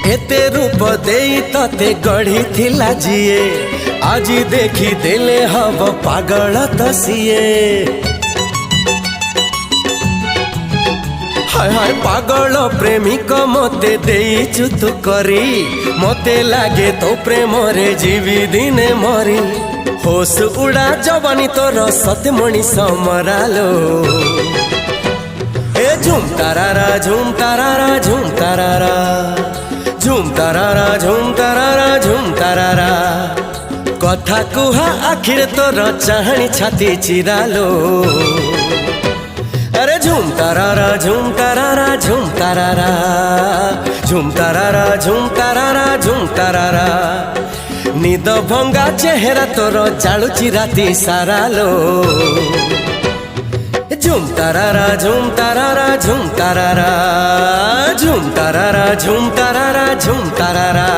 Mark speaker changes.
Speaker 1: एते रूप देई तते गढ़ी थिला जिए आज देखी देले हब पागल तसिए। हाय हाय पागल प्रेमिक मते देइचु तू करी मते लागे तो प्रेम रे जीवी दिने मरी। होश उड़ा जवानी तोर सत्य मनीष मरालो ए झुम तारारा झुम तारारा झुम तारारा झुम तारारा झुम तारारा झुम तारारा। कथा कुहा आखिर तोर चाहनी छाती चिरालो। अरे झुम तारारा झुम तारारा झुम तारारा झुम तारारा झुम तारारा झुम तारारा। निद भंगा चेहरा तोर जालुची राती सारालो। झुम तारारा झुम तारारा झुम तारारा झुम तारारा झुम तारारा झुम तारारा।